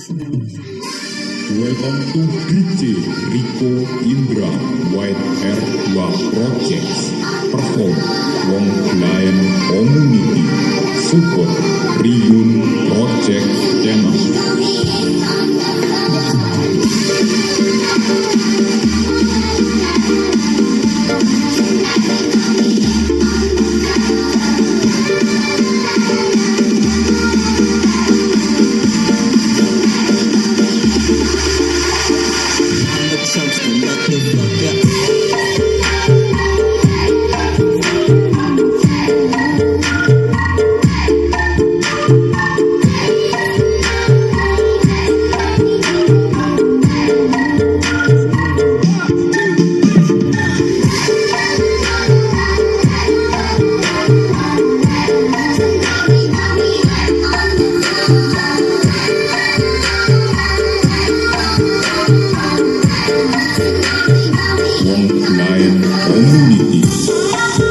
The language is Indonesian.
Welcome to DJ Rico Indra White Air 2 Projects perform Wong Lion Community support Riun Project Channel. Wong Lion Community.